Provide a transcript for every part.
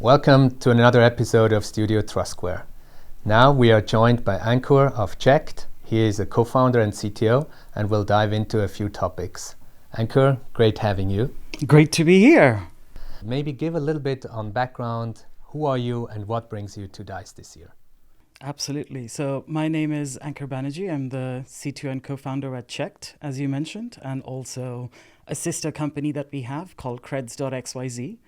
Welcome to another episode of Studio Trustsquare. Now we are joined by Ankur of cheqd. He is a co-founder and CTO and will dive into a few topics. Ankur, great having you. Great to be here. Maybe give a little bit on background. Who are you and what brings you to DICE this year? Absolutely. So my name is Ankur Banerjee. I'm the CTO and co-founder at cheqd, as you mentioned, and also a sister company that we have called creds.xyz.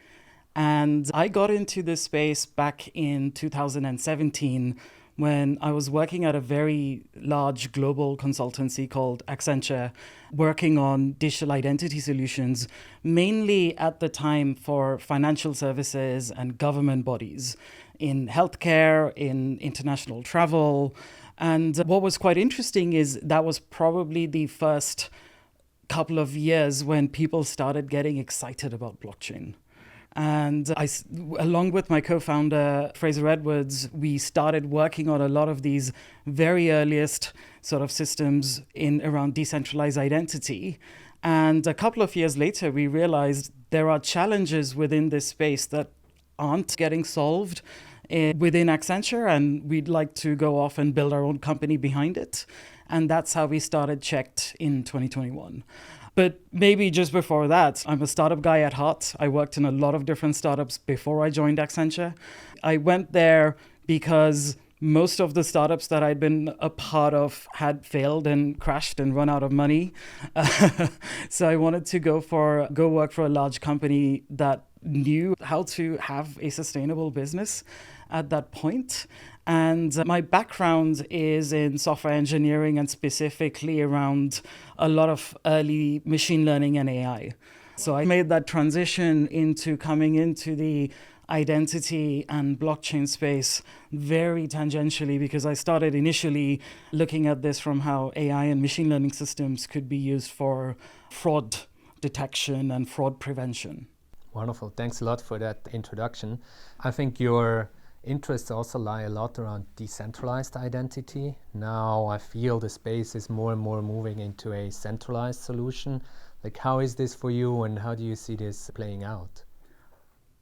And I got into this space back in 2017 when I was working at a very large global consultancy called Accenture, working on digital identity solutions, mainly at the time for financial services and government bodies in healthcare, in international travel. And what was quite interesting is that was probably the first couple of years when people started getting excited about blockchain. And I, along with my co-founder, Fraser Edwards, we started working on a lot of these very earliest sort of systems in around decentralized identity. And a couple of years later, we realized there are challenges within this space that aren't getting solved within Accenture, and we'd like to go off and build our own company behind it. And that's how we started cheqd in 2021. But maybe just before that, I'm a startup guy at heart. I worked in a lot of different startups before I joined Accenture. I went there because most of the startups that I'd been a part of had failed and crashed and run out of money. So I wanted to go work for a large company that knew how to have a sustainable business at that point. And my background is in software engineering and specifically around a lot of early machine learning and AI. So I made that transition into coming into the identity and blockchain space very tangentially because I started initially looking at this from how AI and machine learning systems could be used for fraud detection and fraud prevention. Wonderful. Thanks a lot for that introduction. I think your interests also lie a lot around decentralized identity. Now I feel the space is more and more moving into a centralized solution. Like, how is this for you and how do you see this playing out?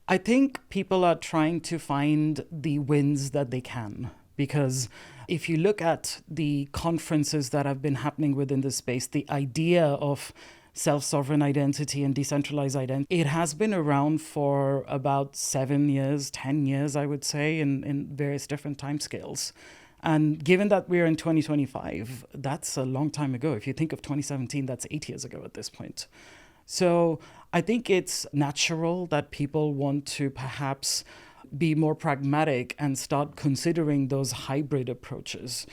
I think people are trying to find the wins that they can, because if you look at the conferences that have been happening within this space, the idea of self-sovereign identity and decentralized identity, it has been around for about 7 years, 10 years, I would say, in various different timescales. And given that we're in 2025, that's a long time ago. If you think of 2017, that's 8 years ago at this point. So I think it's natural that people want to perhaps be more pragmatic and start considering those hybrid approaches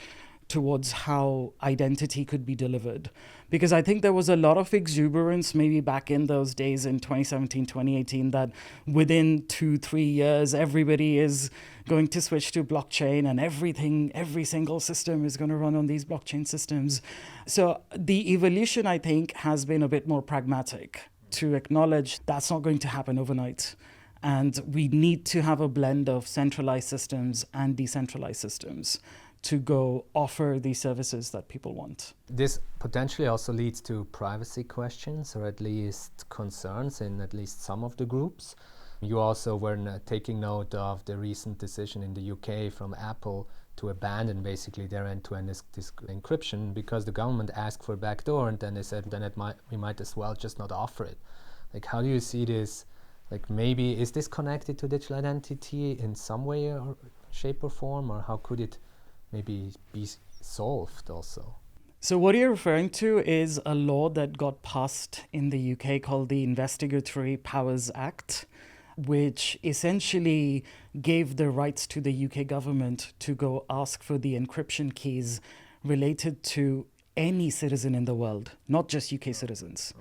towards how identity could be delivered. Because I think there was a lot of exuberance maybe back in those days in 2017, 2018, that within 2-3 years, everybody is going to switch to blockchain and every single system is going to run on these blockchain systems. So the evolution, I think, has been a bit more pragmatic to acknowledge that's not going to happen overnight. And we need to have a blend of centralized systems and decentralized systems to go offer the services that people want. This potentially also leads to privacy questions or at least concerns in at least some of the groups. You also were taking note of the recent decision in the UK from Apple to abandon basically their end-to-end encryption because the government asked for a backdoor and then they said we might as well just not offer it. Like, how do you see this? Like, maybe is this connected to digital identity in some way or shape or form, or how could it maybe be solved also? So what you're referring to is a law that got passed in the UK called the Investigatory Powers Act, which essentially gave the rights to the UK government to go ask for the encryption keys related to any citizen in the world, not just UK citizens,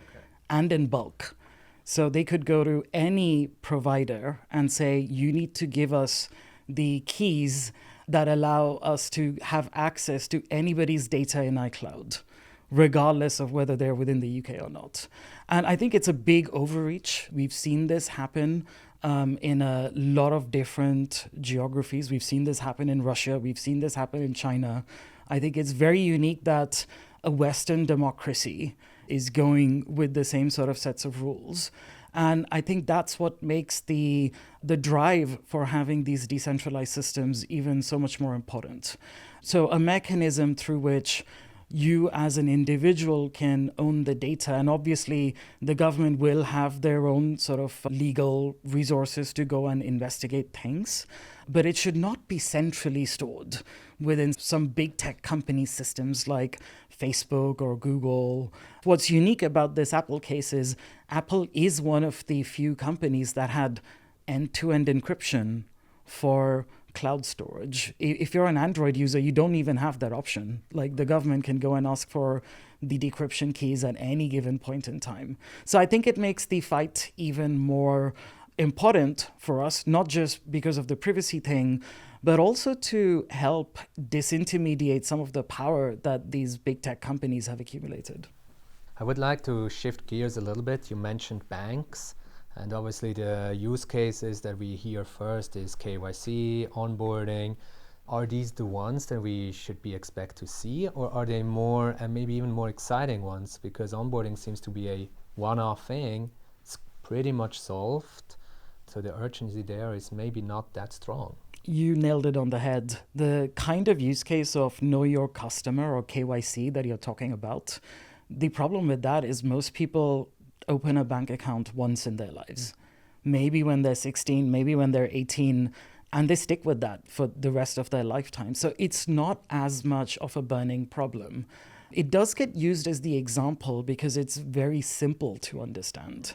and in bulk. So they could go to any provider and say, you need to give us the keys that allow us to have access to anybody's data in iCloud, regardless of whether they're within the UK or not. And I think it's a big overreach. We've seen this happen in a lot of different geographies. We've seen this happen in Russia. We've seen this happen in China. I think it's very unique that a Western democracy is going with the same sort of sets of rules. And I think that's what makes the drive for having these decentralized systems even so much more important. So a mechanism through which you as an individual can own the data. And obviously, the government will have their own sort of legal resources to go and investigate things. But it should not be centrally stored within some big tech company systems like Facebook or Google. What's unique about this Apple case is Apple is one of the few companies that had end-to-end encryption for cloud storage. If you're an Android user, you don't even have that option. Like, the government can go and ask for the decryption keys at any given point in time. So I think it makes the fight even more important for us, not just because of the privacy thing, but also to help disintermediate some of the power that these big tech companies have accumulated. I would like to shift gears a little bit. You mentioned banks. And obviously the use cases that we hear first is KYC, onboarding. Are these the ones that we should be expect to see, or are they more and maybe even more exciting ones? Because onboarding seems to be a one-off thing. It's pretty much solved. So the urgency there is maybe not that strong. You nailed it on the head. The kind of use case of know your customer or KYC that you're talking about, the problem with that is most people open a bank account once in their lives, maybe when they're 16, maybe when they're 18, and they stick with that for the rest of their lifetime. So it's not as much of a burning problem. It does get used as the example because it's very simple to understand,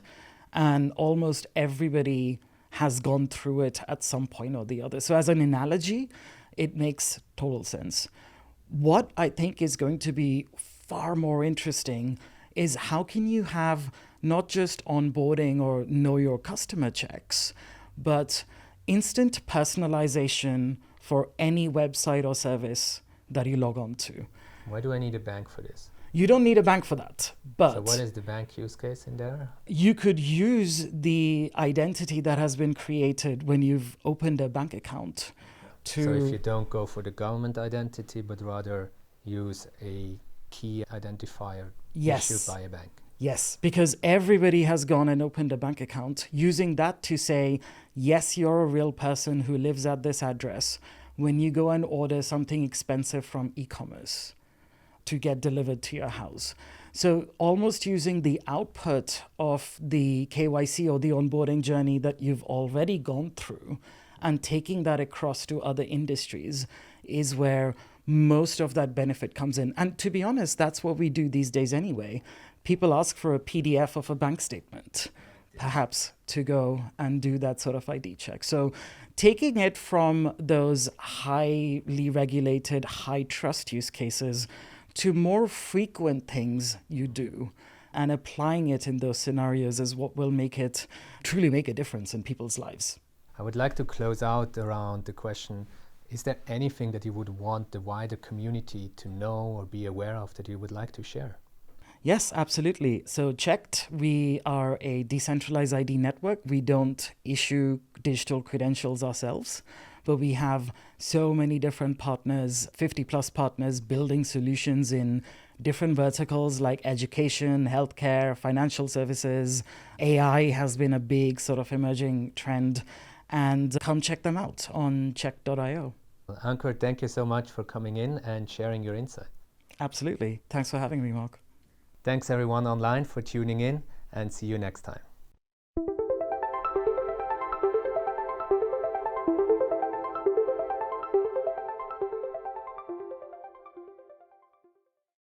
and almost everybody has gone through it at some point or the other. So as an analogy, it makes total sense. What I think is going to be far more interesting is how can you have not just onboarding or know your customer checks, but instant personalization for any website or service that you log on to. Why do I need a bank for this? You don't need a bank for that. But so what is the bank use case in there? You could use the identity that has been created when you've opened a bank account to... So if you don't go for the government identity, but rather use a key identifier issued by a bank. Yes, because everybody has gone and opened a bank account using that to say, yes, you're a real person who lives at this address when you go and order something expensive from e-commerce to get delivered to your house. So almost using the output of the KYC or the onboarding journey that you've already gone through and taking that across to other industries is where most of that benefit comes in. And to be honest, that's what we do these days anyway. People ask for a PDF of a bank statement, perhaps, to go and do that sort of ID check. So taking it from those highly regulated, high trust use cases to more frequent things you do and applying it in those scenarios is what will truly make a difference in people's lives. I would like to close out around the question, is there anything that you would want the wider community to know or be aware of that you would like to share? Yes, absolutely. So cheqd, we are a decentralized ID network. We don't issue digital credentials ourselves, but we have so many different partners, 50 plus partners building solutions in different verticals like education, healthcare, financial services. AI has been a big sort of emerging trend, and come check them out on cheqd.io. Ankur, thank you so much for coming in and sharing your insight. Absolutely. Thanks for having me, Mark. Thanks everyone online for tuning in, and see you next time.